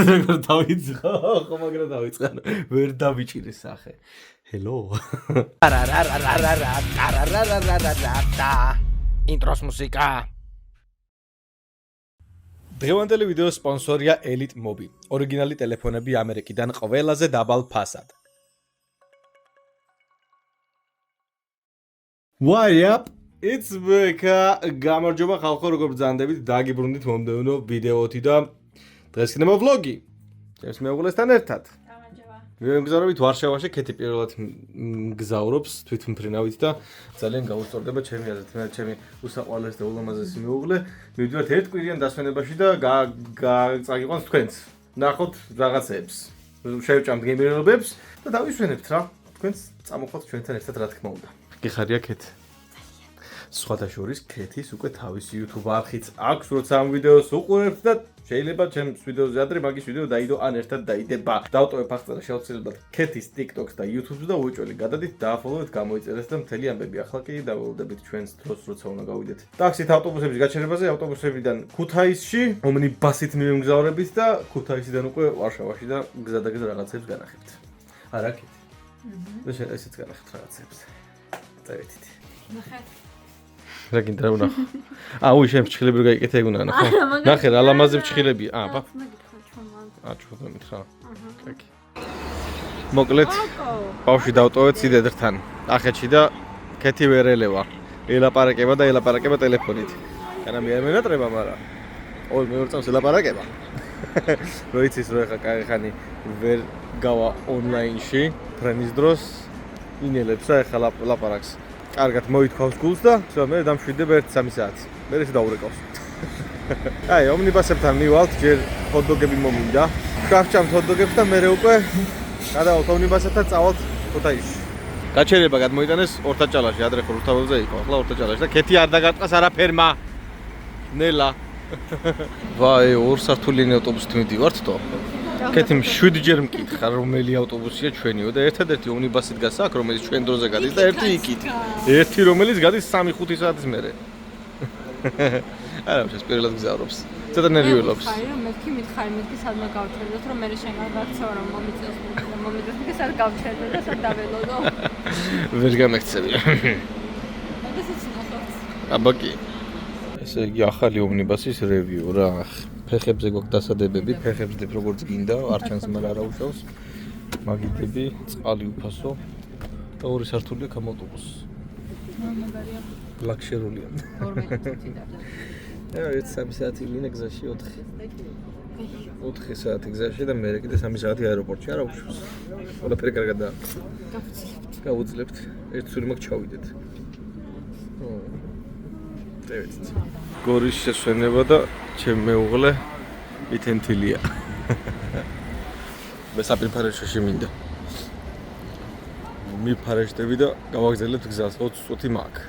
როგორ დავიწყო? ხო, მაგრამ დავიწყე. ვერ დავიჭირე სახე. Hello. ინტროს მუსიკა. დღევანდელი ვიდეოს სპონსორია Elite Mobi. ორიგინალი ტელეფონები ამერიკიდან ყველაზე დაბალ ფასად. What up? It's Beka. გამარჯობა ხალხო, როგორ ბრძანდებით? დაგიბრუნდით მომდევნო ვიდეოთი და დღეს იქნება ვლოგი. ჩემს მეუღლესთან ერთად. მივემგზავრებით ვარშავაში, ქეთი პირველად მგზავრობს თვითმფრინავით და ძალიან გაუსწორდება ჩემი აზრით, მე ჩემი უსაყვარლესი და ულამაზესი მეუღლე. მივიდივართ ერთ კვირიან დასვენებაში და წაგიყვანს თქვენც. ნახოთ რაღაცებს. შევჭამთ გემრიელობებს და დავისვენებთ რა. თქვენც წამოხვდეთ ჩვენთან ერთად რა თქმა უნდა. გიხარია ქეთი? სხვათა შორის ქეთის უკვე თავისი YouTube არხიც აქვს, როცა ამ ვიდეოს უყურებთ და შეიძლება ჩემს ვიდეოზე ადრე მაგის ვიდეო დაიდო ან ერთად დაიდება. დავტოვებ აღწერა შეუცვლელად ქეთის TikTok-ს და YouTube-ს და უეჭველი გადადით, დააფოლოვეთ, გამოიწერეთ და მთელი ამბები. ახლა კი დაველოდებით ჩვენს დროს, როცა უნდა გავიდეთ. ტაქსით ავტობუსების გაჩერებაზე, ავტობუსებიდან ქუთაისში, ომნიბუსით მივემგზავრებით და ქუთაისიდან უკვე ვარშავაში და გზადაგზ რაღაცებს განახებთ. არა ქეთი? და ესეც განახებთ რაღაცებს. წავედით. ნახეთ. რა გინდა რა ვნახო? აუ შენ ფრჩხილები რო გაიკეთე ეგ უნდა ნახო. ნახე რა ლამაზი ფრჩხილებია. ბა. ჩხუბა მითხრა. კაკი. მოკლედ ბავშვი დავტოვეთ სიდედრთან. ახეთში და ქეთი ვერ ელევა. ელაპარაკება და ელაპარაკება ტელეფონით. კანა მე არ მენატრება, მაგრამ ой, მე ვერ წავს ელაპარაკება. რო იცის რო ხა კაი ხანი ვერ გავა ონლაინში, ფრენის დროს ინელებს რა ეხლა ლაპარაკს. კარგად მოითხოვს გულს და всё, მე დამშვიდებ 1-3 საათს. მე ეს დაურეკავს. აი, ომნიბუსებთან მივალთ, ჯერ ჰოტდოგები მომინდა. გავჭამთ ჰოტდოგებს და მე უკვე გადავალთ ომნიბუსებთან წავალთ ქუთაისში. გაჩერება გადმოიტანეს ორთაჭალაში, ადრე ხო რუსთაველზე იყო, ახლა ორთაჭალაში და ქეთი არ დაგარტყას არაფერმა. ნელა. ვაი, ორ სართულიანი ავტობუსით მიდივართ თო. ქეთი 7 ჯერ მკითხა რომელი ავტობუსია ჩვენიო და ერთადერთი ომნიბუსით გასაქვს რომელიც ჩვენ დროზე გადის და ერთი იქით. ერთი რომელიც გადის 3-5 საათის მერე. არა, ეს პირველად გზავრობს. ცოტა ნერვიულობს. აი რომ მეთქი მითხარი, მეთქი სადმა გავჩერდოთ რომ მე შენ გავაქცეო რომ მომიწევს და მომიწევს არ გავჩერდო და სად დაველოდო. ვერ გამექცევია. ესეც ნახავთ. აბა კი. ესე იგი ახალი ომნიბუსის რევიუ რა. ფეხებზე გვაქვს დასადებები, ფეხებს დებ როგორც გინდა, არ ჩანს მაგრამ არა უშავს. მაგიდები, წყალი უფასო და ორი სართული აქვს ავტობუსს. მაგარია. ლაქშერულია. 12 წუთი და. აი, 3 საათი მინე გზაში 4. 4 საათი გზაში და მე კიდე 3 საათი აეროპორტში არა უშავს. ყველაფერი კარგადაა. გავუძლებთ. ერთ სული მაქვს ჩავიდეთ. დავით. გორის შესვენება და ჩემ მეუღლე ითენთილია. მე საფრიფარეშოში მინდა. მიფარეშტები და გავაგზავნებთ გზას 20 წუთი მაქვს.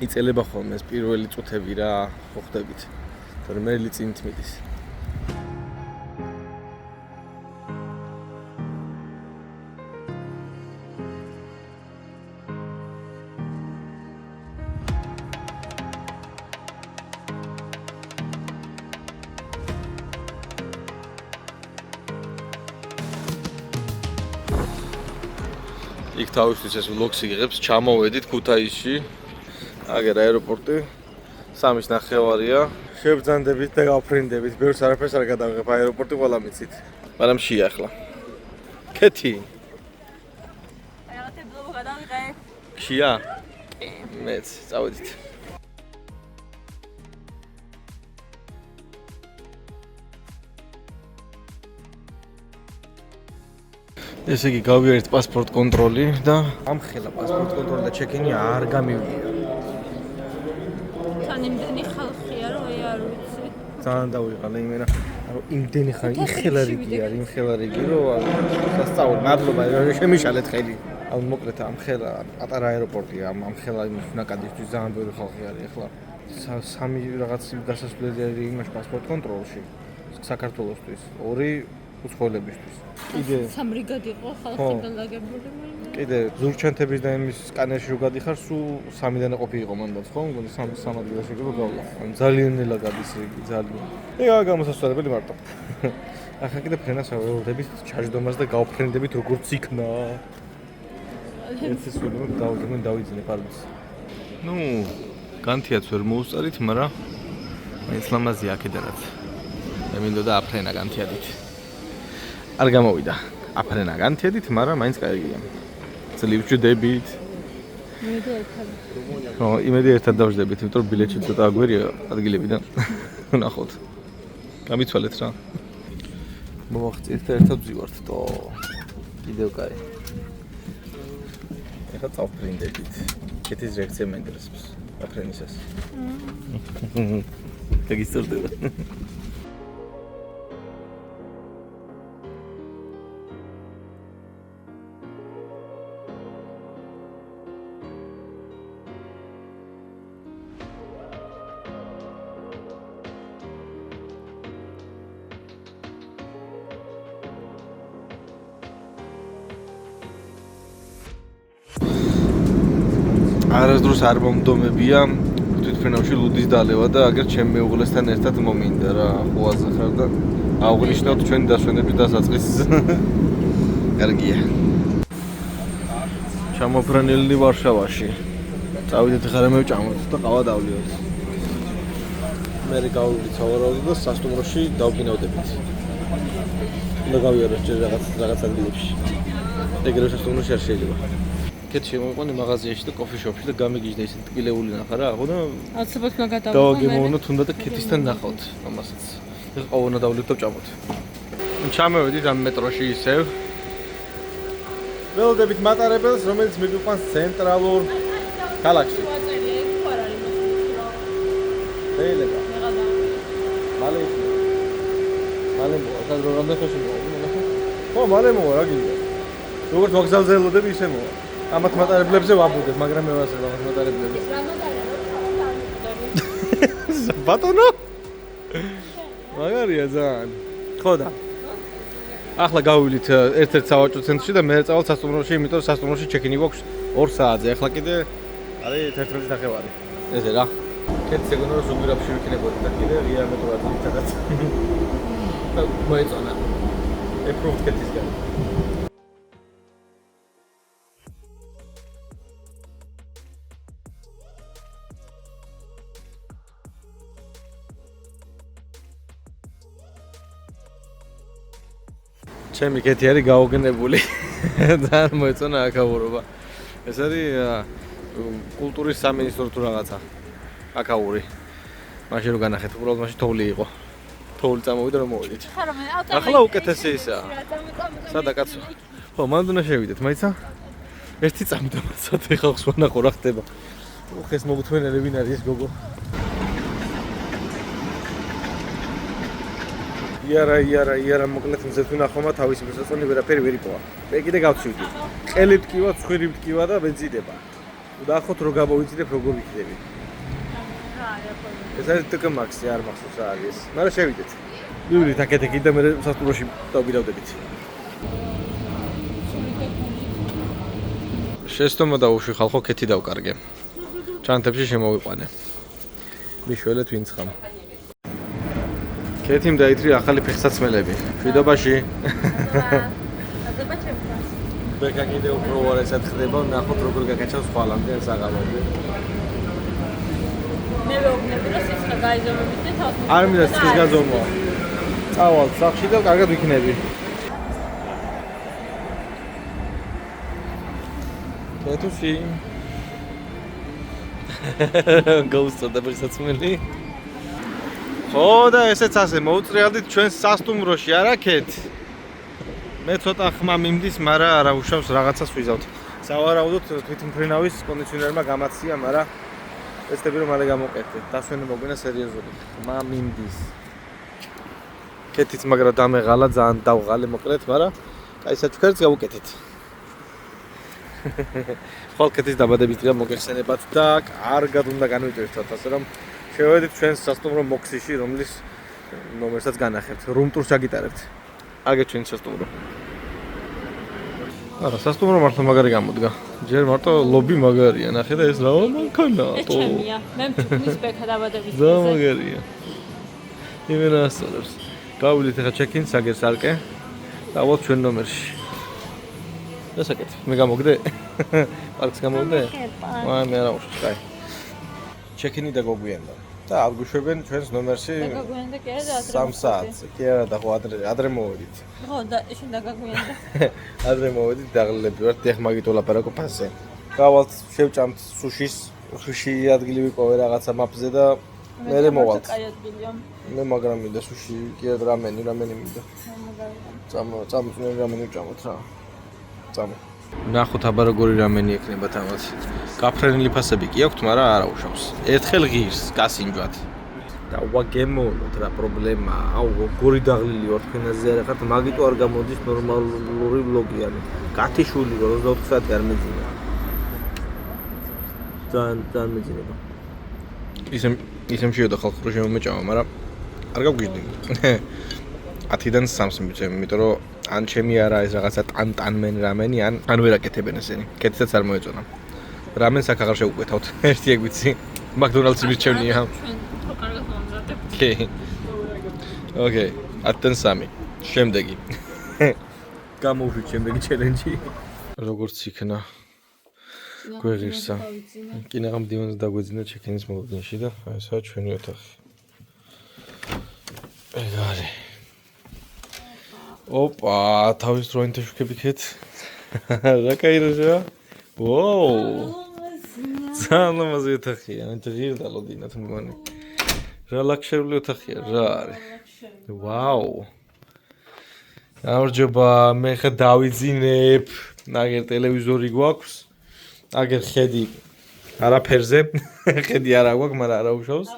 იწელება ხოლმე ეს პირველი წუთები რა, ხო ხდებით. თორემ მე ლიწინით მიდის. იქ თავისთვის ეს ვლოგს იღებს, ჩამოვედით ქუთაისში. აგერ აეროპორტი 3:30-ია. შევბრძანდებით და გავფრინდებით. ბევრს არაფერს არ გადავიღებ, აეროპორტი ყველა მიცით. მაგრამ შეახლა. ქეთი. აი რაღაცა ბლოგო გადავიღე. შია? მეც, წავედით. ესე იგი გავიარეთ პასპორტ კონტროლი და ამხელა პასპორტ კონტროლი და ჩეკინი არ გამივიდა. თან იმდენი ხალხია რომ არ ვიცი. ძალიან დავიღალე იმენა, რომ იმდენი ხანი იხელა რიგი არის, იმხელა რიგი რომ სასწაული, მადლობა, შემიშალეთ ხელი. ან მოკლედ ამხელა პატარა აეროპორტია, ამხელა იმ ნაკადისთვის ძალიან ბევრი ხალხი არის ახლა. 3 რაღაც გასასვლელი არის იმაში პასპორტ კონტროლში საქართველოსთვის. 2 უცხოელებისთვის. კიდე სამრიგად იყო ხალხიდან ლაგებული. კიდე ზურჩანთების და იმის სკანერში რო გადიხარ, სულ 3-დან ყოფი იყო მანდაც, ხო? მგონი 3 ადგილაში იყო გავლა. ძალიან ნელა გადის რიგი, ძალიან. ეგა გამოსასწორებელი მარტო. ახლა კიდე ფრენას ავეულდებით ჩაჯდომას და გავფრენდებით როგორც იქნა. ეს სულ დავიძინე პარბის. ნუ, განთიაც ვერ მოუსწარით, მაგრამ მაინც ლამაზია აქედანაც. მე მინდოდა აფრენა განთიადით. არ გამოვიდა. აფრენა განთიადით, მაგრამ მაინც კარგია. ძლივ ჯდებით. იმედი ერთად. ხო, იმედი ერთად დავждებით, იმიტომ რომ ბილეთში ცოტა აგვერია ადგილებიდან. ნახოთ. გამიცვალეთ რა. მოვახციეთ და ერთად ვზივართ, თო. კიდევ კაი. ეხლა წავფრინდებით. კეთის რეაქცია მენდრესებს. აფრენისას. დაგისწორდება. არასდროს არ მომდომებია თვითფრენავში ლუდის დალევა და აგერ ჩემ მეუღლესთან ერთად მომინდა რა ხვაზე ხარ და აღვნიშნოთ ჩვენი დასვენების დასაწყის კარგია ჩამოფრენილი ვარშავაში წავიდეთ ხარ მე ვჭამოთ და ყავა დავლიოთ მე გავივიდით სავარაუდოდ და სასტუმროში დავკინავდებით და გავიარეთ ჯერ რაღაც ადგილებში ეგრევე სასტუმროში არ შეიძლება კეთში მოიყვანე მაღაზიაში და კოფიშოპში და გამიგიჟდა ისეთი ტკილეული ნახა რა, ხო და აუცილებლად მაგადავო. დავაგემოვნოთ უნდა და კეთისთან ნახავთ ამასაც. ეს ყოვნა დავლით და ვჭამოთ. ჩამოვედით ამ მეტროში ისევ. ველოდებით მატარებელს, რომელიც მიგვიყვანს ცენტრალურ ქალაქში. ვაწერია, იქ ხარ არის მოსული. შეიძლება. მეღადა. მალე მოვა, და რამდენ ხელში მოვა, ნახე. ხო, მალე მოვა რა გინდა. როგორც ვокზალზე ელოდები ისე მოვა. ამათ მატარებლებზე ვაბუდებ, მაგრამ მე ვასწავლე ამათ მატარებლებს. ბატონო? მაგარია ძალიან. ხო და. ახლა გავივლით ერთ-ერთ სავაჭრო ცენტრში და მე წავალ სასტუმროში, იმიტომ რომ სასტუმროში ჩეკინი გვაქვს 2 საათზე. ახლა კიდე არის 11-ის ნახევარი. ესე რა. კეთს ეგონა რომ ზუგდიდში ვიქნებოდი და კიდე ღია მეტრო ადგილითაც. და მოეწონა. ეპროვდ კეთისგან. ჩემი კეთი არის გაოგნებული. ძალიან მოეწონა აკაურობა. ეს არის კულტურის სამინისტრო თუ რაღაცა. აკაური. მაშინ რო განახეთ, უბრალოდ მაშინ თოვლი იყო. თოვლი წამოვიდა რომ მოვიდით. ახლა უკეთესი ისაა. სადა კაცო. ხო, მანდ უნდა შევიდეთ, მაიცა? ერთი წამი დამაცად ხალხს ვანახო რა ხდება. უხ ეს მოგუთმენელი ვინ არის ეს გოგო? იარა მოკლედ მზეთ ვნახომა თავისი მოსაწონი ვერაფერი ვერ იპოვა. მე კიდე გავცივდი. ყელი ვტკივა, ცხვირი ვტკივა და ვეძიდება. უდახოთ რო გამოვიძიდებ როგორ ვიქნები. ეს არის თქო მაქსი არ მახსოვს რა არის. მაგრამ შევიდეთ. მივიდით აქეთ და მე სასტუმროში დავგირავდებით. შეესტომა დაუშვი ხალხო კეთი დავკარგე. ჩანთებში შემოვიყვანე. მიშველეთ ვინც ხამ. კეთიმ დაითრი ახალი ფეხსაცმელები. შვიდობაში. ბეკა კიდე უფრო უარესად ხდება, ნახოთ როგორ გაგაჩავს ხვალამდე საღამოზე. მე ვეუბნები რომ სიცხე გაიზომებით და თავს არ მინდა სიცხეს გაზომვა. წავალ სახში და კარგად ვიქნები. კეთუში. გოუსტოდა ფეხსაცმელი. ხო და ესეც ასე მოუწრიალდით ჩვენს სასტუმროში არა კეთ. მე ცოტა ხმა მიმდის, მაგრამ არა უშავს რაღაცას ვიზავთ. სავარაუდოდ თვითმფრინავის კონდიციონერმა გამაცია, მაგრამ ეცდები რომ მალე გამოვკეთეთ. დასვენა მოგვინა სერიოზული. ხმა მიმდის. კეთიც მაგრამ დამეღალა ძალიან დავღალე მოკლედ, მაგრამ კაი საჩუქარიც გავუკეთეთ. ხოლ კეთის დაბადების დღე მოგეხსენებათ და კარგად უნდა განვიტვირთოთ, ასე რომ შევედით ჩვენს სასტუმრო მოქსიში, რომლის ნომერსაც განახებთ. რუმ ტურს აგიტარებთ. აგე ჩვენი სასტუმრო. არა, სასტუმრო მართლა მაგარი გამოდგა. ჯერ მარტო ლობი მაგარია. ნახე და ეს რა მანქანაა. ჩემია. მე მის ბექა დაბადების და მაგარია. იმენა ასწორებს. გავიდით ახლა ჩეკინს აგერ სარკე. დავალთ ჩვენ ნომერში. და საკეთე. მე გამოგდე? პარკს გამოგდე? მე არა უშ, კაი. ჩეკინი და გოგვიანდა. და აღგვიშვებენ ჩვენს ნომერში. დაგაგვიანდა კი არა 3 საათს. კი არა და ხო ადრე მოვედით. ხო და შენ დაგაგვიანდა. ადრე მოვედით დაღლილები ვართ, ეხ მაგით ვლაპარაკობ ასე. გავალთ, შევჭამთ სუში ადგილი ვიპოვე რაღაცა მაპზე და მე მოვალთ. კაი ადგილია. მე მაგრამ მინდა სუში, კი არა რამენი მინდა. წამოწმენ რამენი ვჭამოთ რა. წამო. ნახოთ აბა როგორი რამენი ექნება თამაც. გაფრენილი ფასები კი აქვთ, მაგრამ არა უშავს. ერთხელ ღირს, გასინჯვათ. და ვაგემონოთ რა პრობლემაა. აუ, როგორი დაღლილი ვარ თქვენაზე არა ხართ, მაგიტო არ გამოდის ნორმალური ვლოგიანი. გათიშვილი ვარ 24 საათი არ მეძინა. ძალიან მეძინება. ისე მშიოდა ხალხური შემომეჭამა, მაგრამ არ გავგიჟდი. 10-დან 3-ს მიწევ, იმიტომ რომ ან ჩემი არა ეს რაღაცა ტანტანმენ რამენი, ან ვერაკეთებენ ესენი. კეთილსაც არ მოეწონა. რამენს აქ აღარ შევუკვეთავთ. ერთი ეგ ვიცი. მაკდონალდსი მირჩევნია. ხო, კარგად მომზადებ. კი. ოკეი, 10-დან 3. შემდეგი. გამოვშვით შემდეგი ჩელენჯი. როგორც იქნა. გვეღირსა. კინაღამ დივანს დაგვეძინა ჩეკინის მოლოდინში და ესაა ჩვენი ოთახი. ეგარი. ოპა, თავის დროინთა შუქებიქეთ. რა кайროჟა? ვოუ. ძალიან ლამაზი ოთახია, ღირდა ლოდინათ მგონი. რა ლაქშერული ოთახია, რა არის? ვაუ. გამარჯობა, მე ხა დავიძინებ. აგერ ტელევიზორი გვაქვს. აგერ ხედი არაფერზე. ხედი არა გვაქვს, მაგრამ არა უშავს.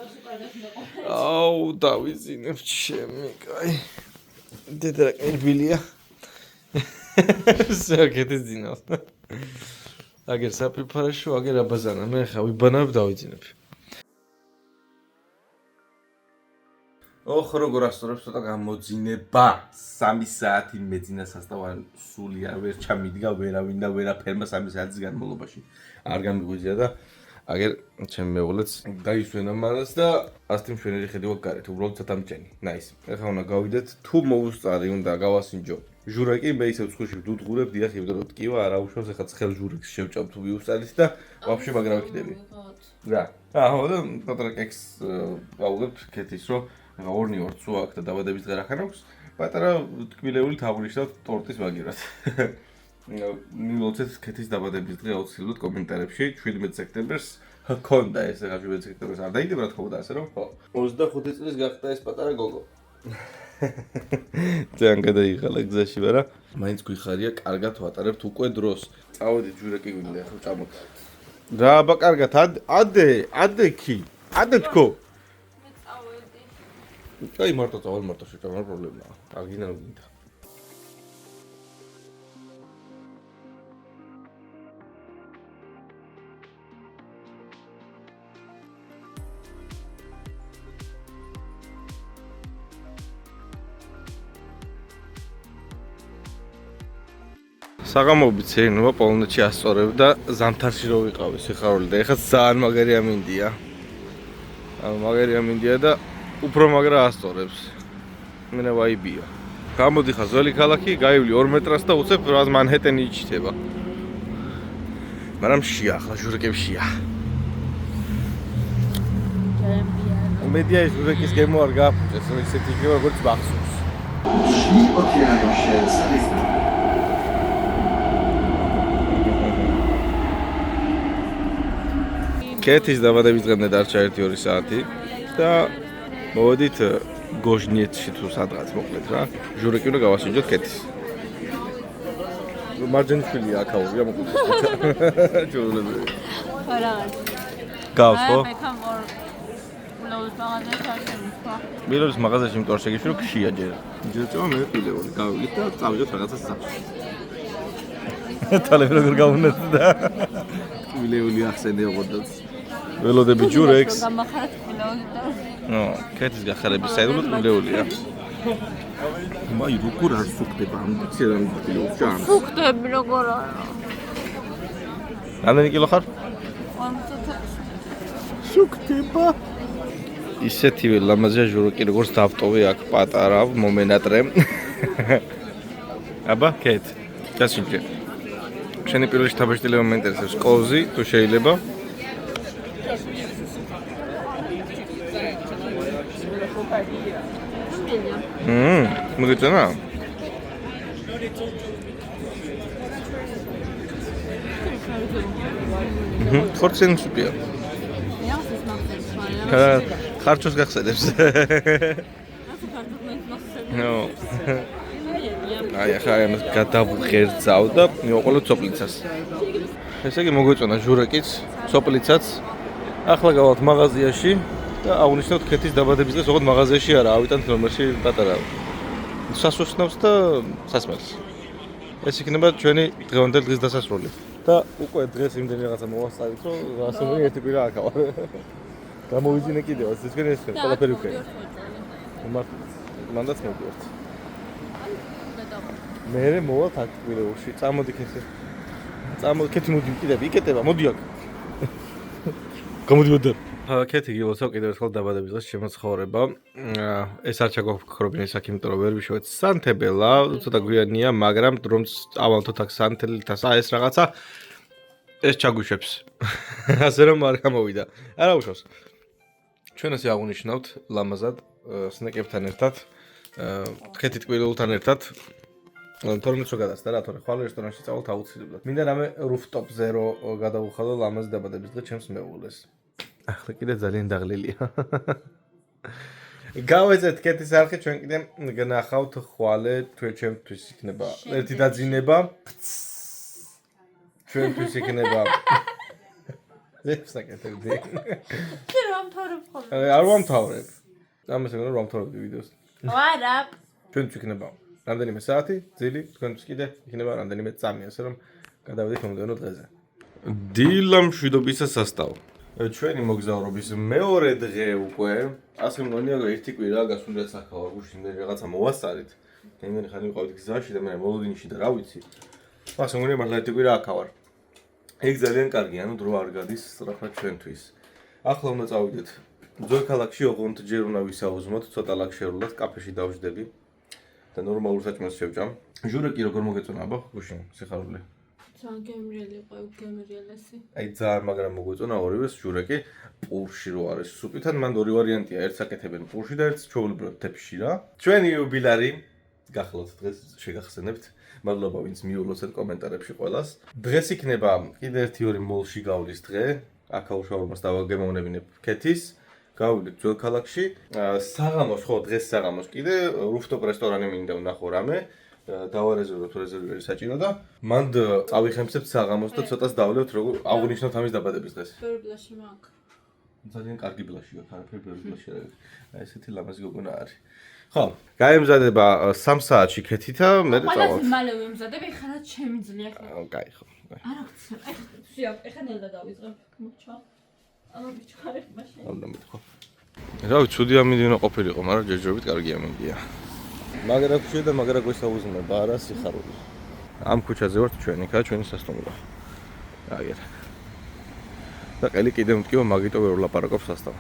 აუ, დავიძინებ ჩემი, კაი. დედა რა კერბილია. საკეთეს ძინავს. აგერ საფიფარაშო, აგერ აბაზანა. მე ხა ვიბანებ დავიძინებ. ოხ როგორ ასწორებს ცოტა გამოძინება. 3 საათი მეძინა სასტავარ სული არ ვერ ჩამიდგა ვერავინ და ვერაფერმა 3 საათის განმავლობაში. არ გამიგვიძია და აგერ ჩემ მეუღლეც დაისვენა მარას და ასეთი მშვენიერი ხედი ვაკ გარეთ, უბრალოდ ცოტამჭენი. ნაის. ეხლა უნდა გავიდეთ, თუ მოუსწარი უნდა გავასინჯო. ჟურეკი მე ისევ ცხუში ვდუღურებ, დიახ, იმდენად ტკივა, არა უშავს, ეხლა ცხელ ჟურეკს შევჭამ თუ ვიუსწარით და ვაფშე მაგრა ვიქნები. რა. აჰო და პატრა კექს გავუგებ კეთის რომ ეხლა ორნი ვარ ცუ აქ და დაბადების დღე რახან აქვს. პატარა თკმილეული თაღვნიშნავ ტორტის ვაგირად. ნილოცეთ კეთის დაბადების დღე აუცილებლად კომენტარებში 17 სექტემბერს ჰქონდა ეს ეხლა 17 სექტემბერს არ დაიდება რა თქმა უნდა ასე რომ ხო 25 წლის გახდა ეს პატარა გოგო. ძალიან გადაიღალა გზაში ვარა. მაინც გვიხარია, კარგად ვატარებთ უკვე დროს. წავედით ჟურეკი გვინდა ახლა წამოთ. რა აბა კარგად ადე კი. ადე თქო. მე წავედი. კაი მარტო წავალ მარტო შეჭამ არ პრობლემაა. აგინა რა გინდა. საღამოობით ცერინობა პოლონეთში ასწორებ და ზამთარში რო ვიყავი სიხარული და ეხლა ძალიან მაგარი ამინდია. ანუ მაგარი ამინდია და უფრო მაგრა ასწორებს. მენა ვაიბია. გამოდიხარ ძველი ქალაქი, გაივლი 2 მეტრას და უცებ რა მანჰეტენი იჩითება. მაგრამ შია, ახლა ჟურეკებშია. მედია ჟურეკის გემო არ გააფუჭეს, ისეთი იქნება როგორც ბახსოვს. Drzwi otwierają się same z nami. კეთის დაბადების დღემდე დარჩა 1-2 საათი და მოვედით გოჟნიეთში თუ სადღაც მოკლედ რა. ჟურეკი უნდა გავასინჯოთ კეთის. მარჯანიშვილია აქაურია მოკლედ. ჯურლები. არა. გავს ხო? მე კამორ ლოუს მაღაზიაში არ შემოხვა. მილორის მაღაზიაში მტვარ შეგიშვილ ქშია ჯერ. ჯერ წავა მე პილეული გავივლით და წავიდეთ რაღაცა სახში. თალები როგორ გავუნეთ და მილეული ახსენე ოღონდაც. ველოდები ჯურეკს. გამახარეთ პილეული და ნო, კეთის გახარების საიდუმლო მილეულია. მაი როგორ არ სუქდება ამბიცია რამდენი ჩანს. სუქდები როგორ არა. რამდენი კილო ხარ? სუქდება. ისეთივე ლამაზია ჟურეკი როგორც დავტოვე აქ პატარა მომენატრე. აბა, კეთ. გასინჯე. შენი პირველი შთაბეჭდილება მეინტერესებს კოზი, თუ შეიძლება. მოგეწონა? ხორცენ სუპია. ხარჩოს გახსენებს. ნო. აი ახლა ამას გადავღერძავ და მივაყოლოთ სოპლიცას. ესე იგი მოგვეწონა ჟურეკიც, სოპლიცაც. ახლა გავალთ მაღაზიაში და აღვნიშნოთ ქეთის დაბადების დღეს, ოღონდ მაღაზიაში არა, ავიტანთ ნომერში პატარა სასუსნავს და სასმელს. ეს იქნება ჩვენი დღევანდელი დღის დასასრული. და უკვე დღეს იმდენი რაღაცა მოვასწავლეთ, რომ ასომი ერთი კვირა აქავარ. გამოვიძინე კიდევაც, ეს თქვენ ეს ყველაფერი უკვე. მანდაც მოგიყვართ. მე მოვალთ აქ კვირეულში, წამოდი ქეთი. წამოდი ქეთი მოდი კიდევ იკეტება, მოდი აქ. გამოდიოდა. ქეთი გილოცავ კიდევ ერთხელ დაბადების დღეს შემოცხოვრება. ეს არ ჩაგვაქრობინე ის აქ, იმიტომ რომ ვერ ვიშოვეთ სანთებელა, ცოტა გვიანია, მაგრამ რომ ავალთოთ აქ სანთელთა ეს რაღაცა ეს ჩაგვიშვებს. ასე რომ არ გამოვიდა. არა უშავს. ჩვენ ასე აღვნიშნავთ ლამაზად სნეკებთან ერთად, ქეთით კვირეულთან ერთად. თორმეტ რო გადასდა რა, თორე ხვალ რესტორანში წავალთ აუცილებლად. მინდა რამე rooftop-ზე რო გადავუხადო ლამაზი დაბადების დღე ჩემს მეუღლეს. ახლა კიდე ძალიან დაღლილია. გავეცეთ ქეთის არხი, ჩვენ კიდე გნახავთ ხვალე, ჩვენთვის იქნება ერთი დაძინება. ჩვენთვის იქნება ვებსაკეთებდი. კი რომ თორებ ხოლმე. არ ვამთავრებ. ამას ეგრე რომ ვამთავრებდი ვიდეოს. არა. ჩვენთვის იქნება რამდენიმე საათი, ძილი, თქვენთვის კიდე იქნება რამდენიმე წამი, ასე რომ გადავიდეთ მომდევნო დღეზე. დილა მშვიდობისა სასტავ. ჩვენი მოგზაურობის მეორე დღე უკვე, ასე მგონია რომ ერთი კვირა გასული საქაო, გუშინ რაღაცა მოვასწარით. იმენი ხანი ვიყავით გზაში და მე მოლოდინში და რა ვიცი. ასე მგონია მართლა ერთი კვირა აქავარ. ეგ ძალიან კარგია, ანუ დრო არ გადის სწრაფად ჩვენთვის. ახლა უნდა წავიდეთ ძველ ქალაქში, ოღონდ ჯერ უნდა ვისაუზმოთ, ცოტა ლაქშერულად კაფეში დავждები და ნორმალურ საჭმელს შევჭამ. ჟურეკი როგორ მოგეწონა, აბა, გუშინ სიხარული. ძალიან გემრიელი იყო, გემრიელესი. აი ძალიან მაგრამ მოგვეწონა ორივეს ჟურეკი პურში რო არის სუპიდან, მანდ ორი ვარიანტია, ერთს აკეთებენ პურში და ერთს ჩვეულებრივად თეფში რა. ჩვენი იუბილარი გახლავთ დღეს შეგახსენებთ. მადლობა ვინც მიულოცეთ კომენტარებში ყველას. დღეს იქნება კიდე ერთი ორი მოლში გავლის დღე. აქა უშავებას დავაგემოვნებინებ ქეთის. გავიდეთ ძველ ქალაქში. საღამოს ხო დღეს საღამოს კიდე rooftop რესტორანი მინდა ვნახო რამე. დავარეზერვოთ რეზერვიერი საჭირო და მანდ წავიხემსებთ საღამოს და ცოტას დავლევთ როგორ აღვნიშნოთ ამის დაბადების დღეს. ბევრი ბლაში მაქვს. ძალიან კარგი ბლაში აქვს, არაფერი ბევრი ბლაში არ არის. აი ესეთი ლამაზი გოგონა არის. ხო, გაემზადება 3 საათში ქეთითა, მე წავალ. ყველას მალე ვემზადებ, ეხლა ჩემი ძლია ხო. კაი ხო. არა ვიცი, ეხლა ნელა დავიწყებ. მოჩა. ამა ბიჭარი მაშინ. უნდა მეთქო. რა ვიცი, ცუდი ამინდინო ყოფილიყო, მაგრამ ჯერჯერობით კარგი ამინდია. მაგრა ქუჩა და მაგრა გვესაუზმება, არა სიხარული. ამ ქუჩაზე ვართ ჩვენ, იქა ჩვენი სასტუმრო. აგერ. და ყელი კიდე მტკივა, მაგიტო ვერ ვლაპარაკობ სასტავ.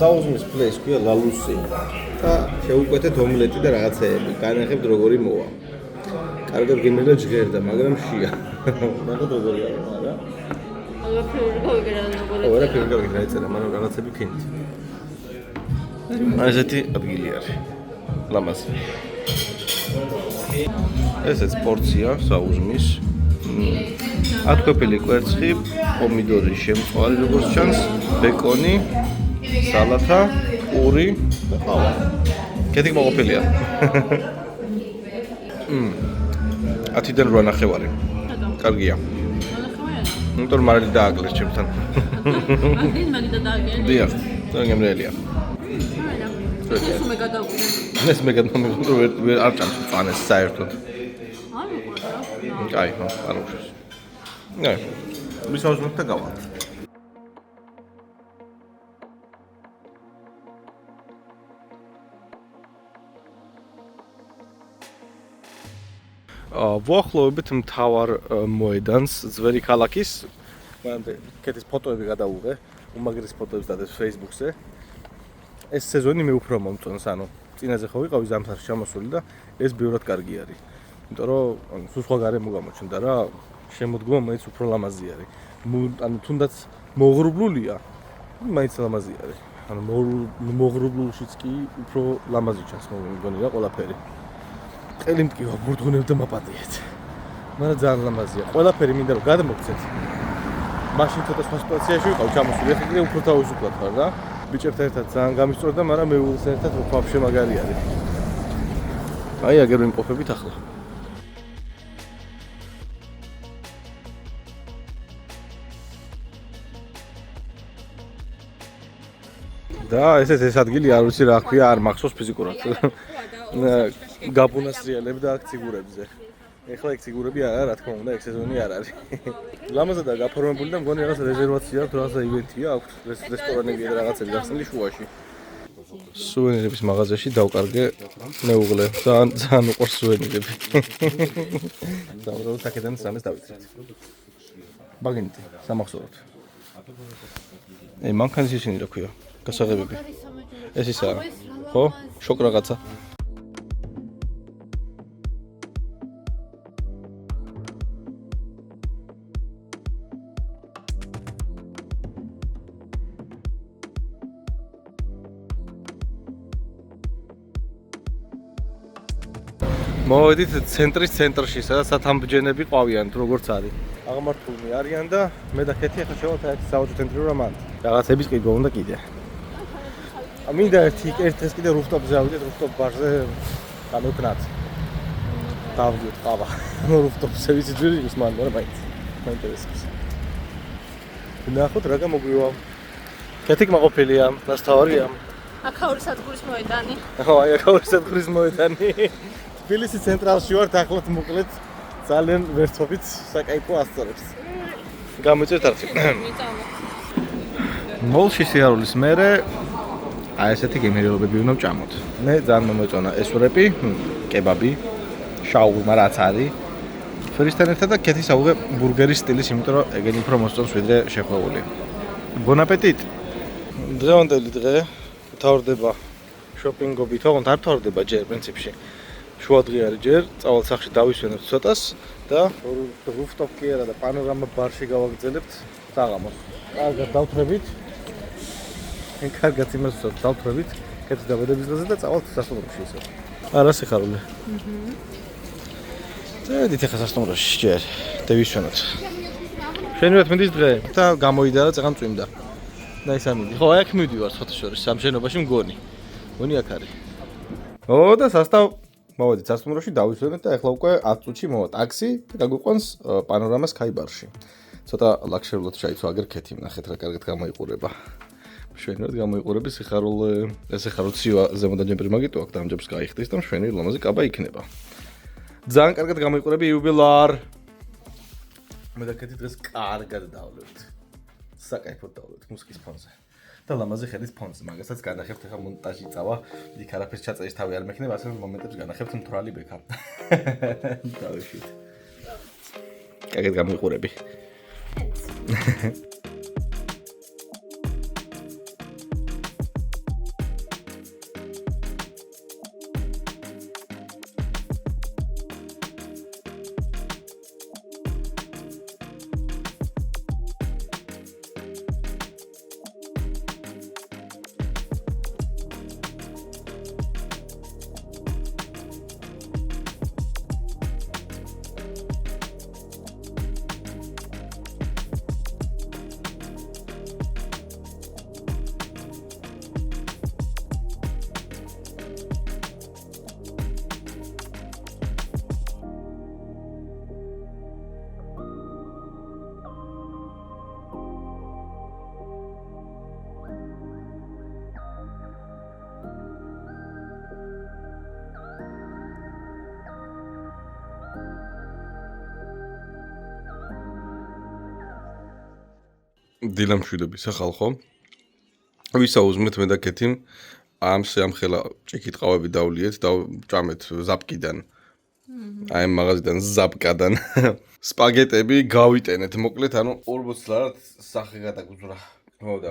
საუზმის პლეის ქვია ლალუსი და შევუკვეთეთ ომლეტი და რაღაცეები. განახებთ როგორი მოვა. კარგად გემრიელა ჟღერდა, მაგრამ შია. მაგათ როგორი არა, რა? ყველაფერი გავიგერა როგორი. ყველაფერი გავიგერა ეწერა, მაგრამ რაღაცები ქენით. ესეთი ადგილი არის. ლამაზი. ესეც პორცია საუზმის. ათკვეპილი კვერცხი, პომიდორი შემწვარი როგორც ჩანს, ბეკონი, სალათა, პური და ყავა. კეთილი მოყოფილია. 10-დან 8:30. კარგია. იმიტომ რომ მარილი დააკლეს ჩემთან. დინ მაგიდა დააგე. დიახ, ძალიან გემრიელია. ეს მე გადავყვი. ეს მე გადმომიგონდა არ ჭამს წანეს საერთოდ. არ მიყვარს. კაი, ხო, არ უშვეს. ნე, მისაუბროთ და გავალ. ვახლოვებით მთავარ მოედანს ძველი ქალაქის. მანამდე კეთის ფოტოები გადავუღე, უმაგრეს ფოტოებს დადეთ Facebook-ზე. ეს სეზონი მე უფრო მომწონს, ანუ წინაზე ხო ვიყავი ზამთარში ჩამოსული და ეს ბევრად კარგი არის. იმიტომ რომ სულ სხვა გარემო გამოჩნდა რა, შემოდგომა მაინც უფრო ლამაზი არის. ანუ თუნდაც მოღრუბლულია, მაინც ლამაზი არის. ანუ მოღრუბლულშიც კი უფრო ლამაზი ჩანს მოგონი რა ყველაფერი. ყელი მტკივა ბურდღუნებ და მაპატიეთ. მაგრამ ძალიან ლამაზია. ყველაფერი მინდა რომ გადმოგცეთ. მაშინ ცოტა სხვა სიტუაციაში ვიყავ ჩამოსული, ახლა კიდე უფრო თავისუფლად ვარ რა. ბიჭებთან ერთად ძალიან გამისწორდა, მაგრამ მეუღლესთან ერთად ვაფშე მაგარი არის. აი, აგერ ვიმყოფებით ახლა. და ეს ადგილი არ ვიცი რა ქვია, არ მახსოვს ფიზიკურად. გაბუნასრიალებდა აქ ციგურებზე. ეხლა ეგ ციგურები არა, რა თქმა უნდა, ეგ სეზონი არ არის. ლამაზადაა გაფორმებული და მგონი რაღაც რეზერვაცია თუ რაღაცა ივენთია აქვს, რესტორანები და რაღაცები გახსნილი შუაში. სუვენირების მაღაზიაში დავკარგე მეუღლე. ძალიან უყვარს სუვენირები. და უბრალოდ აქედან სამეს დავიწერეთ. ბაგინტი, სამახსოვროდ. მანქანის ისინი რა ქვია? გასაღებები. ეს ისაა. ხო? შოკ რაღაცა. მოვედით ცენტრის ცენტრში, სადაც სათამბჯენები ყვავიან, როგორც არის. აღმართულნი არიან და მე და ქეთი ახლა შევართ ერთ საავადმყოფო ცენტრი რა მანდ. რაღაცების კი გონდა კიდე. მინდა ერთ დღეს კიდე რუფტოპზე ავიდეთ, რუფტოპ ბარზე გამოვკნათ. დავდიოთ ყავა. რუფტოპზე ვიცი ძვირი ის მანდ, მაგრამ მაინც მაინტერესებს. ნახოთ რა გამოგვივა. ქეთი კმაყოფილია, დასთავარია. აქაური სადგურის მოედანი. ხო, აი აქაური სადგურის მოედანი. თბილისის ცენტრალში ვართ, ახლად მოკლედ ძალიან ვერცობით საკაიფო ასწორებს. გამოიწევთ არცი. მოლში სიარულის მერე აი ესეთი გემრიელობები უნდა ვჭამოთ. მე ძალიან მომეწონა ეს ვრეპი, კებაბი, შაურმა რაც არის. ფერისთან ერთად და ქეთის აუღე ბურგერის სტილის, იმიტომ რომ ეგენი უფრო მოსწონს ვიდრე შეხვეული. Bon appetit. დღევანდელი დღე თავდება შოპინგობით, ოღონდ არ თავდება ჯერ პრინციპში. შუადღე არის ჯერ, წავალ სახლში დავისვენებთ ცოტას და rooftop კი არა და პანორამა ბარში გავაგრძელებთ საღამოს. კარგად დავთრებით. კარგად იმას დავთრებით, კეთილ დაბადების დღეზე და წავალთ სასტუმროში ისე. არა სიხარული. დით ახლა სასტუმროში ჯერ დავისვენოთ. შენივეთ მინდის დღე და გამოიდარა წეგან წვიმდა. და ის ამინდი. ხო, აქ მივდივარ ფოტოშორის სამ შენობაში მგონი. მგონი აქ არის. ო და სასტავ მოვედით სასტუმროში დავისვენეთ და ახლა უკვე 10 წუთში მოვა ტაქსი და გაგვიყვანს პანორამას კაიბარში. ცოტა ლაქშერულად ჩაიცვა აგერ ქეთი, ნახეთ რა კარგად გამოიყურება. შვენივრად გამოიყურები სიხარულე ცივა ზემოდან ჯემპერი მაგიტო აქ დამჯობს გაიხდის და შვენივი ლამაზი კაბა იქნება. ძალიან კარგად გამოიყურები იუბილარ. მე და ქეთი დღეს კარგად დავლებთ. საკაიფოდ დავლებთ მუსიკის ფონზე. და ლამაზი ხედის ფონზე, მაგასაც განახებთ ახლა მონტაჟი წავა, იქ არაფერს ჩაწერის თავი არ მექნება, ასე მომენტებს განახებთ მთვრალი ბექა. დავიშვით. კარგად გამოიყურები. დილამშვიდობისა ხალხო. ვისაუზმეთ მე და კეთიმ ამ ხელა ჭიქით ყავები დავლიეთ და ჭამეთ ზაპკიდან. აი მაღაზიდან ზაპკადან სპაგეტები გავიტენეთ. მოკლედ ანუ 40 ლარად სახე გადაგუძრა. ხო და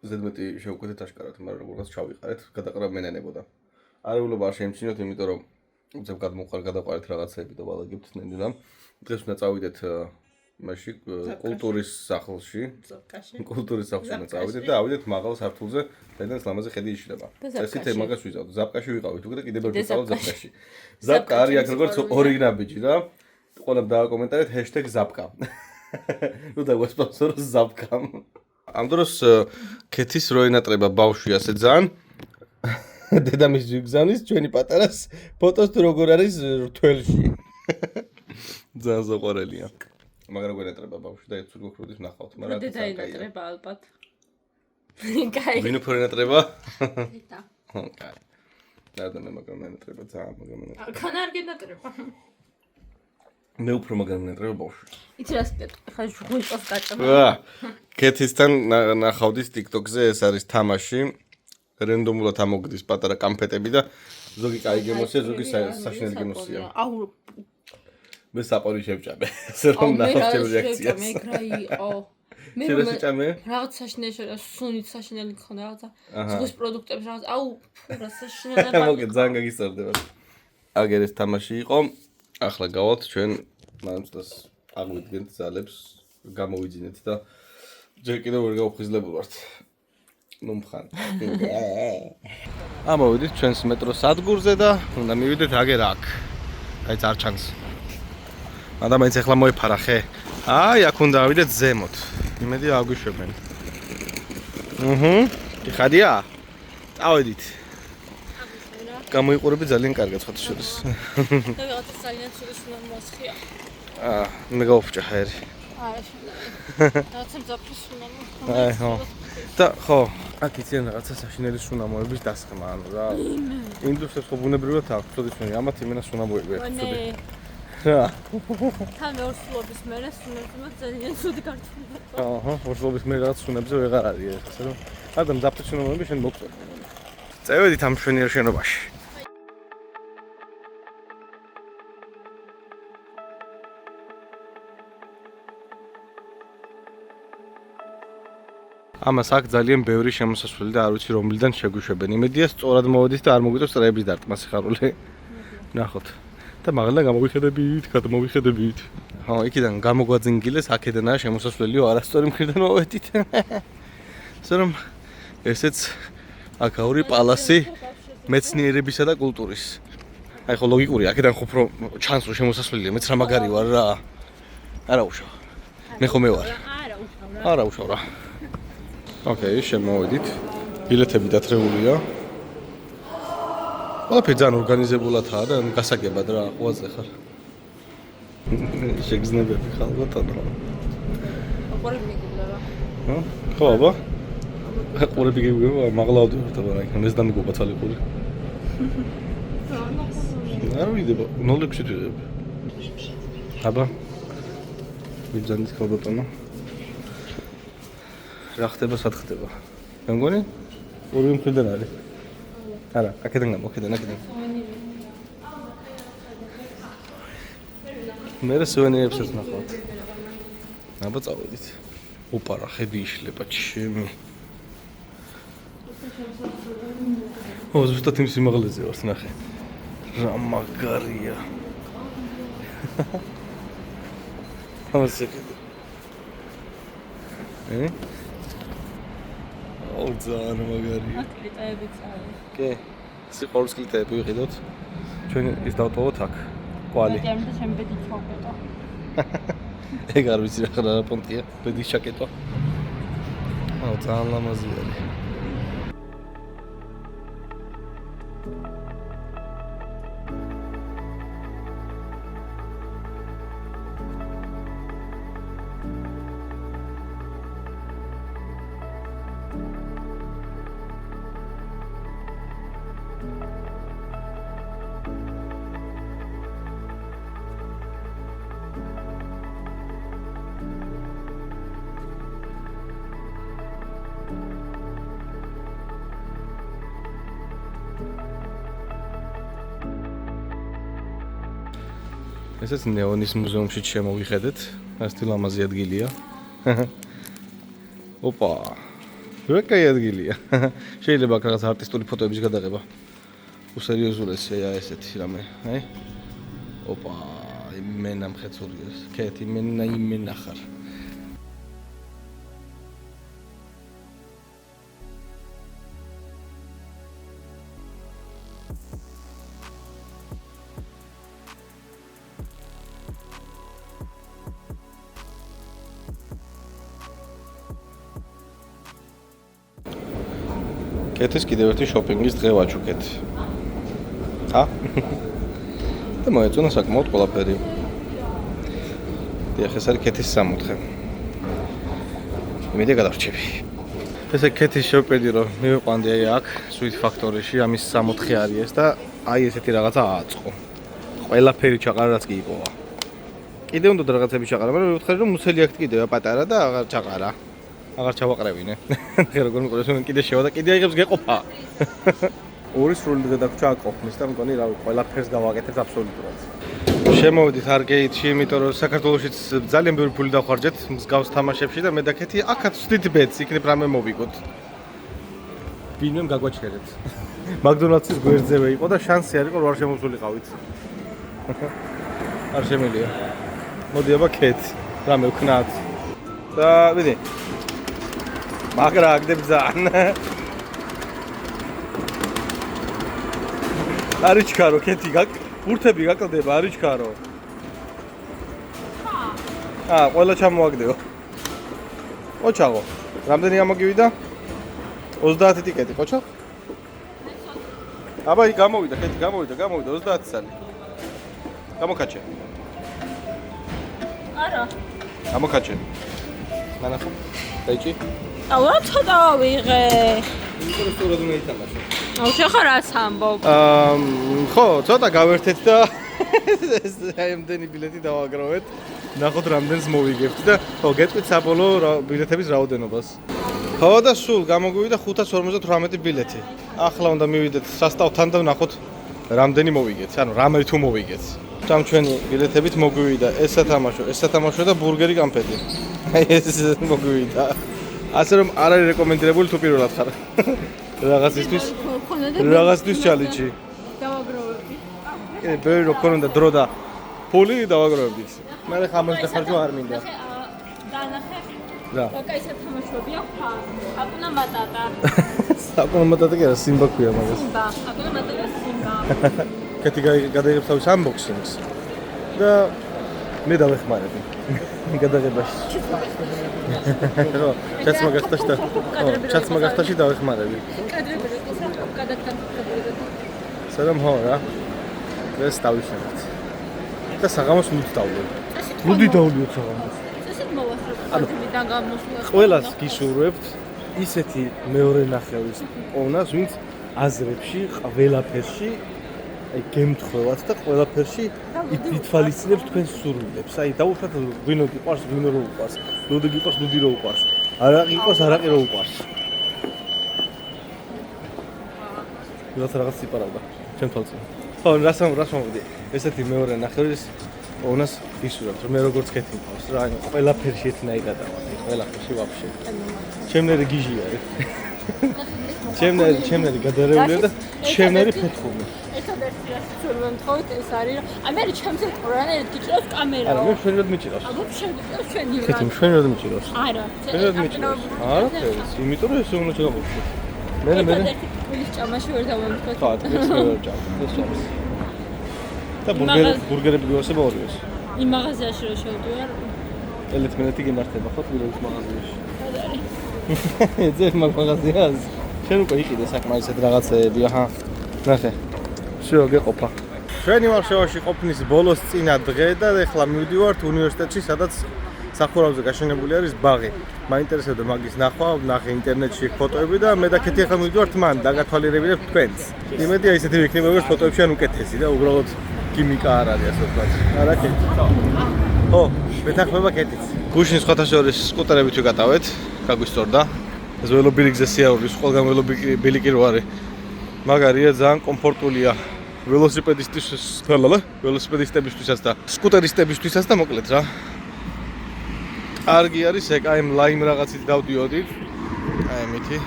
ზედმეტი შევკვეთეთ აშკარად, მაგრამ როგორღაც ჩავიყარეთ, გადაყრა მენენებოდა. არეულობა არ შეიმჩნიოთ, იმიტომ რომ უცებ გადაყარეთ რაღაცები და ვალაგებთ ნენდულა. დღეს უნდა წავიდეთ მაშინ კულტურის სახლში. კულტურის სახლში უნდა წავიდეთ და ავიდეთ მაღალ საფრთხეზე, საიდანაც ლამაზი ხედი იშლება. წესით მაგას ვიზავთ. ზაპკაში ვიყავით უკვე და კიდევ ვერ ვიყავთ ზაპკაში. ზაპკა არის აქ როგორც ორიგინალ ბიჭი რა. ყველამ დააკომენტარეთ #ზაპკა. ნუ დაგვასპონსოროს ზაპკამ. ამ დროს ქეთის რო ენატრება ბავშვი ასე ძალიან დედამის გზავნის ჩვენი პატარას ფოტოს თუ როგორ არის რთველში. ძალიან ზოყორელია. მაგრამ გვენატრება ბავშვი და ეცურ გოხროდის ნახავთ, მაგრამ დედა ენატრება ალბათ. კაი. ვინ უფრო ენატრება? დედა. ხო, კაი. და მე მაგრამ ენატრება ძალიან, მაგრამ ენატრება. განარგი ენატრება. მე უფრო მაგრამ ენატრება ბავშვი. იცი რას კეთო, ხა ჟღუიტოს გაჭმა. ქეთისთან ნახავდის TikTok-ზე ეს არის თამაში. რენდომულად ამოგდის პატარა კამფეტები და ზოგი კაი გემოსია, ზოგი საშინელი გემოსია. აუ მე საპორი შევჭამე. ასე რომ ნახავთ რეაქციას. მე გრაიყო. მე შევჭამე? რაღაც საშინელი სუნით საშინელი გქონდა რაღაცა. ზღვის პროდუქტებს რაღაც აუ რა საშინელი. მოგე ძალიან გაგისწორდება. აგერ ეს თამაში იყო. ახლა გავალთ ჩვენ მანამდე აღვიდგენთ ძალებს, გამოვიძინეთ და ჯერ კიდევ ვერ გავფხიზლებულ ვართ. ნუ მხან. ამოვიდით ჩვენს მეტროს სადგურზე და უნდა მივიდეთ აგერ აქ. აი არ ჩანს. ადამიანს ახლა მოიფარა ხე. აი აქ უნდა ავიდეთ ზემოთ. იმედი აგვიშვებენ. ხადია? წავედით. გამოიყურები ძალიან კარგად ხოთი შორის. და რაღაცა ძალიან ცუდის უნდა მოსხია. მე გავფჭა ჰერი. არა შეიძლება. რაღაცა მძაფრის უნდა მოსხია. აი ხო. და ხო, აქ იციან რაღაცა საშინელი სუნამოების დასხმა, ანუ რა. ინდუსტრიას ხო ბუნებრივად აქვს, თორე ჩვენ ამათ იმენა სუნამოები აქვს. რა. თან ორსულობის მერე სუნებზეც ძალიან ცუდი გართულება. აჰა, ორსულობის მერე რაღაც სუნებზე ვეღარ არის, ასე რომ. ადამ მძაფრის სუნამოები შენ მოგწევ. წევედით ამ მშვენიერ შენობაში. ამას აქ ძალიან ბევრი შემოსასვლელი და არ ვიცი რომლიდან შეგვიშვებენ. იმედია სწორად მოვედით და არ მოგვიწევს წრეების დარტყმა სიხარული. ნახოთ. და მაღლა გამოვიხედებით, გადმოვიხედებით. ხო, იქიდან გამოგვაძინგილეს, აქედანაა შემოსასვლელიო არასწორი მხრიდან მოვედით. ასე რომ ესეც აქაური პალასი მეცნიერებისა და კულტურის. აი ხო ლოგიკური, აქედან ხო უფრო ჩანს რომ შემოსასვლელია, მეც რა მაგარი ვარ რა. არა უშავ. მე ხომე ვარ. არა უშავ რა. ოკეი, შემოვედით. ბილეთები დათრეულია. ყველაფერი ძალიან ორგანიზებულადაა და გასაგებად რა, ყვაზე ხარ. შეგრძნებები ხარ ბატონო. აყურები მიგულება. ხო, აბა. აყურები გიგება, მაღლავდი ვარ და რა, მეს დამიგობა თალიყური. არ ვიდება, 0-6 ვიდებ. აბა. ვიძანით ხო ბატონო. რა ხდება, სად ხდება? მე მგონი ორივე მხრიდან არის. არა, აქედან გამოკედან, აქედან. მე სუვენირებსაც ნახავთ. აბა წავედით. ოპა რა ხედი იშლება ჩემი. ო, ზუსტად იმ სიმაღლეზე ვართ, ნახე. რა მაგარია. ამას შეგედი. ძალიან მაგარია. კლიტეებიც არის. კი. სიყვარულის კლიტეები ვიყიდოთ. ჩვენ ის დავტოვოთ აქ. კვალი. და ჩემ ბედი ჩავკეტო. ეგ არ ვიცი რა პონტია, ბედის ჩაკეტვა. აუ, ძალიან ლამაზი არის. ესეც ნეონის მუზეუმში შემოვიხედეთ. ასეთი ლამაზი ადგილია. ოპა. რა კაი ადგილია. შეიძლება აქ რაღაც არტისტული ფოტოების გადაღება. უსერიოზულესია ესეთი რამე, აი. ოპა, იმენა მხეცურია ეს. კეთი იმენა ხარ. კეთის კიდევ ერთი შოპინგის დღე ვაჩუქეთ. ა? და მოეწონა საკმაოდ ყველაფერი. დიახ, ეს არის კეთის 64. იმედი გადარჩები. ესე კეთის შოპინგი რომ მივიყვანდი აი აქ, Sweet Factory-ში, ამის 64 არის ეს და აი ესეთი რაღაცა ააწყო. ყველაფერი ჩაყარა რაც კი იპოვა. კიდევ უნდა რაღაცები ჩაყარა, მაგრამ ვიხარ რომ მუცელი აქ კიდევ პატარა და აღარ ჩაყარა. აღარ ჩავაყრევინე. ხე როგორ მიყოლეს რომ კიდე შევა და კიდე აიღებს გეყოფა. ორი სრული დღე დაგვრჩა აკოფნის და მგონი რავი ყველაფერს გავაკეთებ აბსოლუტურად. შემოვიდით არკეიდში, იმიტომ რომ საქართველოშიც ძალიან ბევრი ფული დავხარჯეთ მსგავს თამაშებში და მე და კეთი აქაც ვსდით ბედს, იქნებ რამე მოვიგოთ. ვინმე გაგვაჩერეთ. მაკდონალდსის გვერდზევე იყო და შანსი არ იყო რომ არ შემოსულიყავით. არ შემიძლია. მოდი აბა კეთ, რამე ვქნათ. და ვიდი მაგრა აგდებ ძალიან. არიჩქარო კეთი ბურთები გაკლდება არიჩქარო. ყველა ჩამოაგდეო. ოჩაღო. რამდენი ამოგივიდა? 30 ტიკეტი, ყოჩა? აბა იქ გამოვიდა, კეთი გამოვიდა 30 სალი. გამოკაჩე. არა. გამოკაჩე. მანახო. დაიჭი. რა ცოტა ვიღე. იმიტომ რომ სწორად უნდა ითამაშო. აუ შეხარ ას ამბობ. ხო, ცოტა გავერთეთ და ეს ამდენი ბილეთი დავაგროვეთ. ნახოთ რამდენს მოვიგებთ და ხო, გეტყვით საბოლოო ბილეთების რაოდენობას. ხო და სულ გამოგვივიდა 558 ბილეთი. ახლა უნდა მივიდეთ სასტავთან და ვნახოთ რამდენი მოვიგეთ. ანუ რამე თუ მოვიგეთ. ამ ჩვენი ბილეთებით მოგვივიდა ეს სათამაშო და ბურგერი კამფეტი. აი ეს მოგვივიდა. ასე რომ არ არის რეკომენდებული თუ პირველად ხარ. რაღაცისთვის ჩალენჯი. დავაგროვებდი. კი, ბევრი რო ქონდა დრო და ფული დავაგროვებდით. მე ხამას დახარჯვა არ მინდა. დაანახე. რა. კაი სათამაშოები აქვს. აკუნა მატატა. აკუნა მატატა კი არა, სიმბა ქვია მაგას. სიმბა, აკუნა მატატა სიმბა. კეთი გადაიღებს თავის unboxing-ს. და მე დავეხმარები. გადაღებაში. ხო, ჩაცმა გახტაში დავეხმარები. კადრები გადაგკადრები. სანამ ხო რა. ეს დავიშენეთ. და საღამოს ლუდს დავდებ. ლუდი დავლიოთ საღამოს. წესით მოვასწრებ კადრებიდან გამოსვლა. ყველას გისურვებთ ისეთი მეორე ნახევრის პოვნას, ვინც აზრებში, ყველაფერში აი გემთხვევათ და ყველაფერში ითვალისწინებს თქვენს სურვილებს. აი დაუშვათ ვინო გიყვარს, ვინო რო უყვარს. ლუდი გიყვარს, ლუდი რო უყვარს. არაყი გიყვარს, არაყი რო უყვარს. რაღაც სიპარავდა ჩემ თვალზე. ხო, რას მომდი. ესეთი მეორე ნახევრის პოვნას გისურვებთ, რომ მე როგორც კეთი მყავს რა, აი ყველაფერში ეთნაირად ავარ, ყველაფერში ვაფშე. ჩემნერი გიჟი არის. ჩემნერი გადარეულია და ჩემნერი ფეთხუმი. ერთადერთი რაც ვცურვებ თხოვით ეს არის რომ აი მე ჩემს ეკრანად გიჭირავს კამერა. არა, მე შვენად მიჭირავს. აბა შეგიძლია შენი რა. კეთი შვენად მიჭირავს. არა, შვენად მიჭირავს. არა, იმიტომ რომ ეს უნდა შეგავუშვით. მე ის ჭამაში ვერ დავამტკოთ. ხო, ეს ვერ ჭამ. ეს ჭამს. და ბურგერები გვასება ორიოს. იმ მაღაზიაში რო შევდივარ. 11 გემართება ხო თბილისის მაღაზიაში. ეს მაღაზიას. შენ უკვე იყიდე საკმაოდ ეს რაღაცეები, აჰა. ნახე. შევ გეყოფა. ჩვენი ვარშავაში ყოფნის ბოლოს წინა დღე და ეხლა მივდივართ უნივერსიტეტში, სადაც სახურავზე გაშენებული არის ბაღი. მაინტერესებდა მაგის ნახვა, ვნახე ინტერნეტში ფოტოები და მე და კეთი ახლა მივდივართ მან დაგათვალიერებინებ თქვენს. იმედი აი ესეთი ვიქნება როგორც ფოტოებში ან უკეთესი და უბრალოდ ქიმიკა არ არის ასე ვთქვათ. არა კეთი. ხო, მეთანხმება კეთიც. გუშინ სხვათა შორის სკუტერებით ვიკატავეთ, გაგვისწორდა. ეს ველობილი გზა სიარულის, ყველგან ველობილი კი რო არის. მაგარია, ძალიან კომფორტულია. ველოსიპედისტებისთვისაც და სკუტერისტებისთვისაც და მოკლედ რა. კარგი არის ეგ აი ლაიმ რაღაცით დავდიოდი. აი მითი.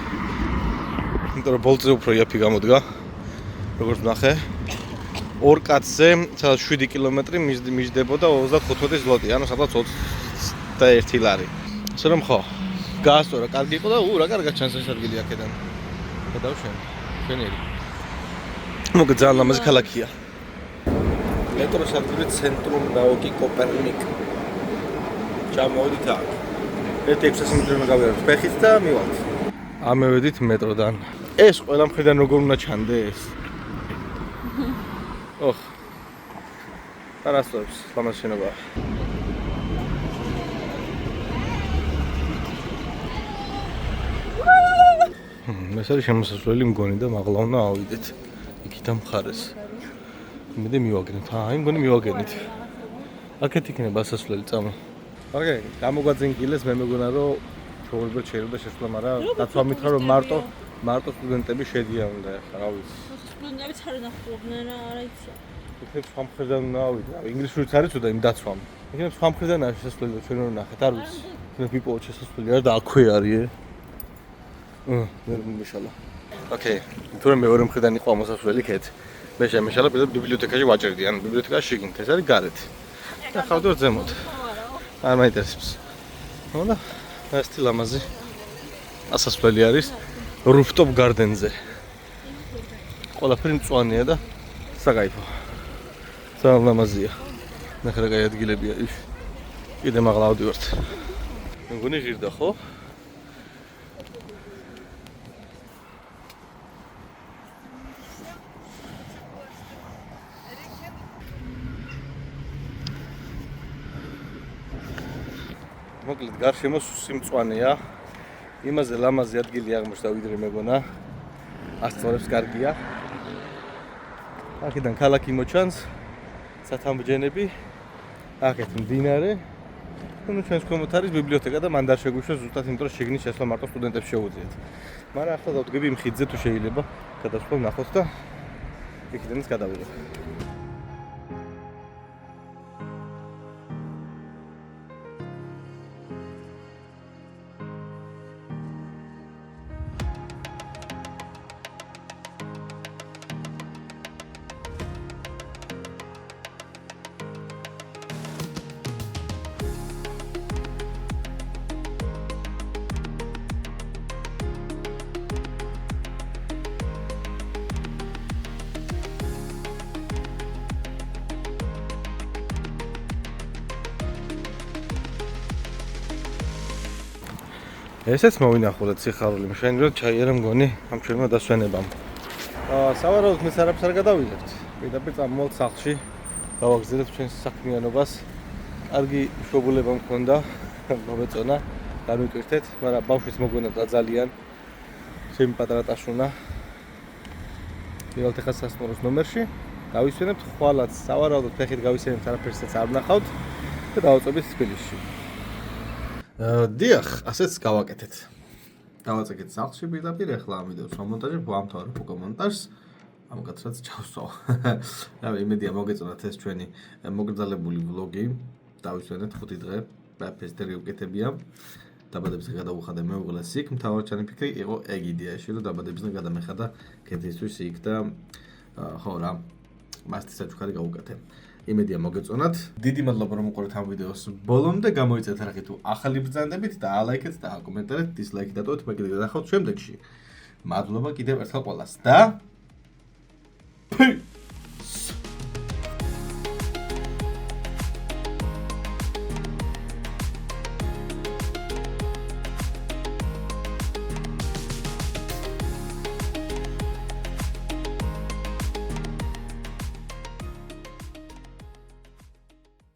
იმიტომ რომ ბოლტზე უფრო იაფი გამოდგა. როგორც ნახე. ორ კაცზე სადაც 7 კილომეტრი მიჯდებოდა 35 ზლოტი, ანუ სადღაც 21 ლარი. ასე რომ ხო, გაასწორა, კარგი იყო და რა კარგად ჩანს ეს ადგილი აქედან. ხედავ შენ, შენიერი. მოგ ძალიან ლამაზი ქალაქია. მეტროს ადგილი ცენტრუმ ნაოკი კოპერნიკ. ჩამოვიდით აქ. ერთ 600 მეტრზე გავიარეთ ფეხით და მივალთ. ამევედით მეტროდან. ეს ყველა მხრიდან როგორ უნდა ჩანდეს? ოხ. არასდროს ლამაზ შენობა. ეს არის შემოსასვლელი მგონი და მაღლა უნდა ავიდეთ. იქიდან მხარეს. იმედი მივაგნეთ. აი მგონი მივაგენით. აქეთ იქნება ასასვლელი წამო. ოკეი, გამოგვაძინგილეს მე მეგონა რომ ჩვეულებრივ შეიძლება შესვლა, მაგრამ დაცვა მითხრა რომ მარტო სტუდენტები შედიან და ახლა რა ვიცი. სტუდენტებიც არ ნახულობდნენ რა, არა იცი. იქნებ სხვა მხრიდან უნდა ავიდე. ინგლისურიც არის უდა იმ დაცვამ. იქნებ სხვა მხრიდან არის შესასვლელი და ჩვენ რომ ნახეთ, არ ვიცი. იქნებ ვიპოვოთ შესასვლელი არა და აქვე არის. მე მომიშალა. ოკეი, თორემ მეორე მხრიდან იყო ამოსასვლელი ქეთ. მე შემეშალა ბიბლიოთეკაში ვაჭერდი, ან ბიბლიოთეკაში შიგნით, ეს არის გარეთ. და ხავდორ ზემოთ. არ მაინტერესებს. ხოდა ეს ლამაზი ასასვლელი არის rooftop garden-ზე. ყველაფერი მწვანეა და საკაიფო. ძალიან ლამაზია. ნახე რა კაი ადგილებია. კიდე მაღლა ავდივართ. მეგონი ღირდა ხო? მოკლედ გარშემო სიმწვანეა. იმაზე ლამაზი ადგილი აღმოჩნდა ვიდრე მეგონა. ასწორებს კარგია. აქედან ქალაქი მოჩანს. სათამბჯენები. აქეთ მდინარე. ნუ ჩვენს ქვემოთ არის ბიბლიოთეკა და მან არ შეგვიშვა ზუსტად იმიტომ რომ შიგნით შესვლა მარტო სტუდენტებს შეუძლიათ. მაგრამ ახლა დავდგები იმ ხიდზე თუ შეიძლება გადასვლა ვნახოთ და იქიდანაც გადავიღებ. ესეც მოვინახულეთ სიხარული, მშვენივრად ჩაიერა მგონი ამ ჩვენმა დასვენებამ. სავარაუდოდ მეც არაფერს არ გადავიღებთ. პირდაპირ წამოვალთ სახლში, დავაგზავნეთ ჩვენს საქმიანობას. კარგი მშობლება მქონდა, მომეწონა, დამიტვირთეთ, მაგრამ ბავშვის მოგვენა ძალიან. ჩემი პატარა ტაშუნა. მივალთ ახლა სასტუმროს ნომერში, გავისვენებთ ხვალაც, სავარაუდოდ ფეხით გავისვენებთ, არაფერსაც არ ვნახავთ და დავაწვევით თბილისში. დიახ, ასეც გავაკეთეთ. დავაწეკეთ სახლში პირდაპირ, ახლა ამ ვიდეოს მომონტაჟებ, ვამთავრებ უკვე მონტაჟს. ამკაცრად ჩავსვავ. რავი, იმედია მოგეწონათ ეს ჩვენი მოგრძალებული ვლოგი. დავისვენეთ 5 დღე, ფესტერი უკეთებია. დაბადებისგან გადავუხადე მეუღლეს იქ, მთავარი ჩანაფიქრი იყო ეგ იდეაში, რომ დაბადებისგან გადამეხადა ქეთისთვის იქ და ხო რა, მასტი საჩუქარი გავუკეთე. იმედია მოგეწონათ. დიდი მადლობა რომ უყურეთ ამ ვიდეოს ბოლომდე. გამოიწევთ არახით თუ ახალი ბრძანდებით და ალაიქეთ და აკომენტარეთ, დისლაიქი დატოვეთ, მე კიდევ გადახავთ შემდეგში. მადლობა კიდევ ერთხელ ყველას და